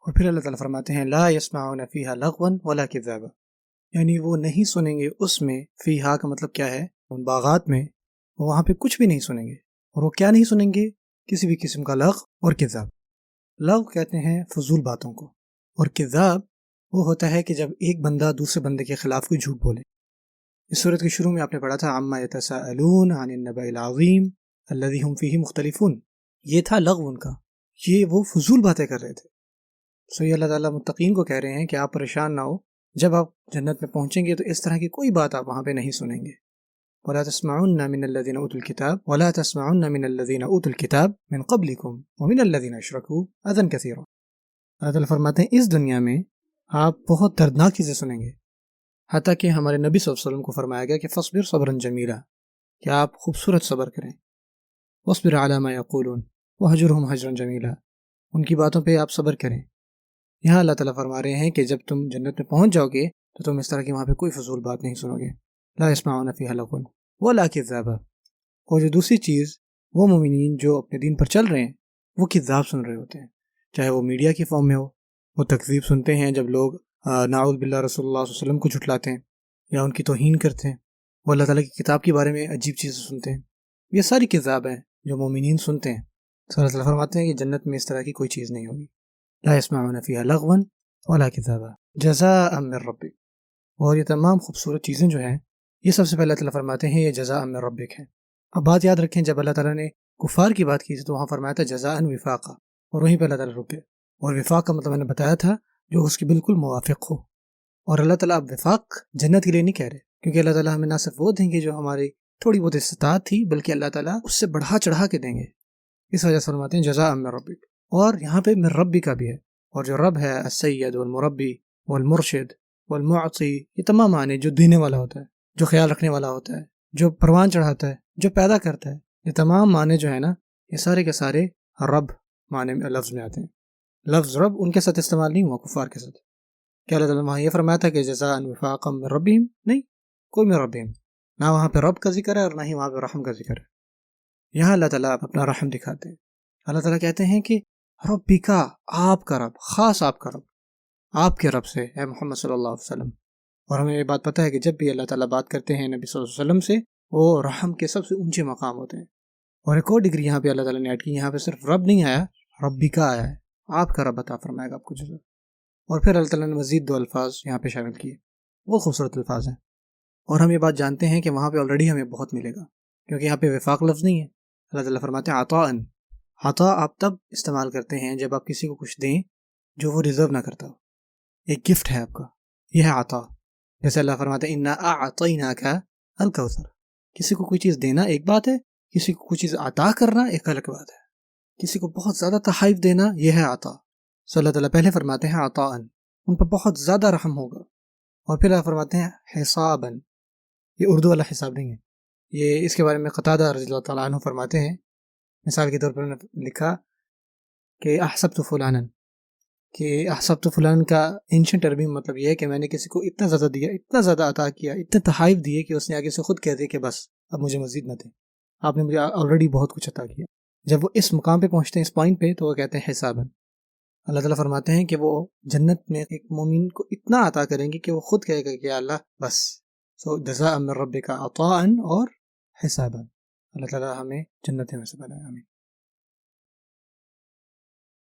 اور پھر اللہ تعالیٰ فرماتے ہیں لا یسمعون فیہا لغوا ولا کذابا، یعنی وہ نہیں سنیں گے اس میں، فیہا کا مطلب کیا ہے، ان باغات میں وہاں پہ کچھ بھی نہیں سنیں گے، اور وہ کیا نہیں سنیں گے، کسی بھی قسم کا لغو اور کذاب۔ لغو کہتے ہیں فضول باتوں کو، اور کذاب وہ ہوتا ہے کہ جب ایک بندہ دوسرے بندے کے خلاف کوئی جھوٹ بولے۔ اس صورت کے شروع میں آپ نے پڑھا تھا عما یتساءلون عن النبأ العظیم الذی هم فیہ مختلفون، یہ تھا لغو ان کا، یہ وہ فضول باتیں کر رہے تھے۔ سو یہ اللہ تعالیٰ متقین کو کہہ رہے ہیں کہ آپ پریشان نہ ہو، جب آپ جنت میں پہنچیں گے تو اس طرح کی کوئی بات آپ وہاں پہ نہیں سنیں گے۔ وَلَا تَسْمَعُنَّ مِنَ الَّذِينَ أُوتُوا الْكِتَابَ وَلَا تَسْمَعُنَّ مِنَ الَّذِينَ أُوتُوا الْكِتَابَ مِنْ قَبْلِكُمْ وَمِنَ الَّذِينَ أَشْرَكُوا أَذًى كَثِيرًا۔ اللہ تعالیٰ فرماتے ہیں اس دنیا میں آپ بہت دردناک چیزیں سنیں گے، حتیٰ کہ ہمارے نبی صلی اللہ علیہ وسلم کو فرمایا گیا کہ فَاصْبِرْ صَبْرًا جَمِيلًا، کہ آپ خوبصورت صبر کریں، وَاصْبِرْ عَلَىٰ مَا يَقُولُونَ وَاهْجُرْهُمْ هَجْرًا جَمِيلًا، ان کی باتوں پہ آپ صبر کریں۔ یہاں اللہ تعالیٰ فرما رہے ہیں کہ جب تم جنت میں پہنچ جاؤ گے تو تم اس طرح کی وہاں پہ کوئی فضول بات نہیں سنو گے، لا يسمعون فیہا لغوا ولا کذابا۔ اور جو دوسری چیز، وہ مومنین جو اپنے دین پر چل رہے ہیں وہ کذاب سن رہے ہوتے ہیں، چاہے وہ میڈیا کی فارم میں ہو، وہ تکذیب سنتے ہیں جب لوگ نعوذ باللہ رسول اللہ صلی اللہ علیہ وسلم کو جھٹلاتے ہیں یا ان کی توہین کرتے ہیں، وہ اللہ تعالیٰ کی کتاب کے بارے میں عجیب چیزیں سنتے ہیں، یہ ساری کذاب ہیں جو مومنین سنتے ہیں۔ تو اللہ تعالیٰ فرماتے ہیں کہ جنت میں اس طرح کی کوئی چیز نہیں ہوگی، لا يسمعون فيها لغوا ولا كذابا جزاء من ربک۔ اور یہ تمام خوبصورت چیزیں جو ہیں، یہ سب سے پہلے اللہ تعالیٰ فرماتے ہیں یہ جزاء من ربک ہے۔ اب بات یاد رکھیں، جب اللہ تعالیٰ نے کفار کی بات کی تھی تو وہاں فرمایا تھا جزاء وفاقا، اور وہیں پہ اللہ تعالیٰ رک گئے۔ اور وفاق کا مطلب میں نے بتایا تھا جو اس کے بالکل موافق ہو، اور اللہ تعالیٰ اب وفاق جنت کے لیے نہیں کہہ رہے، کیونکہ اللہ تعالیٰ ہمیں نہ صرف وہ دیں گے جو ہماری تھوڑی بہت استطاعت تھی، بلکہ اللہ تعالیٰ اس سے بڑھا چڑھا کے دیں گے۔ اس وجہ سے فرماتے ہیں جزاء من ربک، اور یہاں پہ من ربی کا بھی ہے، اور جو رب ہے السید والمربی والمرشد والمعطی، یہ تمام معنی، جو دینے والا ہوتا ہے، جو خیال رکھنے والا ہوتا ہے، جو پروان چڑھاتا ہے، جو پیدا کرتا ہے، یہ تمام معنی جو ہے نا، یہ سارے کے سارے رب معنی میں لفظ میں آتے ہیں۔ لفظ رب ان کے ساتھ استعمال نہیں ہوا کفار کے ساتھ۔ کیا اللہ تعالیٰ وہاں یہ فرمایا تھا کہ جزاء وفاقا من ربہم؟ نہیں، کوئی من ربہم، نہ وہاں پہ رب کا ذکر ہے اور نہ ہی وہاں پہ رحم کا ذکر ہے۔ یہاں اللہ تعالیٰ اپنا رحم دکھاتے ہیں، اللہ تعالیٰ کہتے ہیں کہ ربی کا، آپ کا رب، خاص آپ کا رب، آپ کے رب سے اے محمد صلی اللہ علیہ وسلم۔ اور ہمیں یہ بات پتہ ہے کہ جب بھی اللہ تعالیٰ بات کرتے ہیں نبی صلی اللہ علیہ وسلم سے، وہ رحم کے سب سے اونچے مقام ہوتے ہیں۔ اور ایک اور ڈگری یہاں پہ اللہ تعالیٰ نے ایڈ کی، یہاں پہ صرف رب نہیں آیا، ربی کا آیا ہے، آپ کا رب عطا فرمائے گا آپ کو جزا۔ اور پھر اللہ تعالیٰ نے مزید 2 الفاظ یہاں پہ شامل کیے، وہ خوبصورت الفاظ ہیں، اور ہم یہ بات جانتے ہیں کہ وہاں پہ آلریڈی ہمیں بہت ملے گا، کیونکہ یہاں پہ وفاق لفظ نہیں ہے۔ اللہ تعالیٰ فرماتے ہیں عطاء، عطا آپ تب استعمال کرتے ہیں جب آپ کسی کو کچھ دیں جو وہ ڈیزرو نہ کرتا ہو، ایک گفٹ ہے آپ کا، یہ ہے عطا۔ جیسے اللہ فرماتے ہیں انا اعطیناک الکوثر، کسی کو کوئی چیز دینا ایک بات ہے، کسی کو کوئی چیز عطا کرنا ایک الگ بات ہے، کسی کو بہت زیادہ تحائف دینا یہ ہے عطا۔ سو اللہ تعالیٰ پہلے فرماتے ہیں عطاء، ان پر بہت زیادہ رحم ہوگا، اور پھر اللہ فرماتے ہیں حسابا، یہ اردو والا حساب نہیں ہے، یہ اس کے بارے میں قتادہ رضی اللہ تعالیٰ عنہ فرماتے ہیں، مثال کے طور پر انہوں نے لکھا کہ احسبت فلانا، کہ احسبت فلان کا اینشنٹ عربی میں مطلب یہ ہے کہ میں نے کسی کو اتنا زیادہ دیا، اتنا زیادہ عطا کیا، اتنے تحائف دیے کہ اس نے آگے سے خود کہہ دیا کہ بس اب مجھے مزید نہ دیں، آپ نے مجھے آلریڈی بہت کچھ عطا کیا۔ جب وہ اس مقام پہ پہنچتے ہیں، اس پوائنٹ پہ، تو وہ کہتے ہیں حسابا۔ اللہ تعالیٰ فرماتے ہیں کہ وہ جنت میں ایک مومن کو اتنا عطا کریں گے کہ وہ خود کہے گا کہ یا اللہ بس۔ سو جزاء من ربک عطاء اور حسابا۔ اللہ تعالیٰ ہمیں جنت میں سے بنائے، آمین۔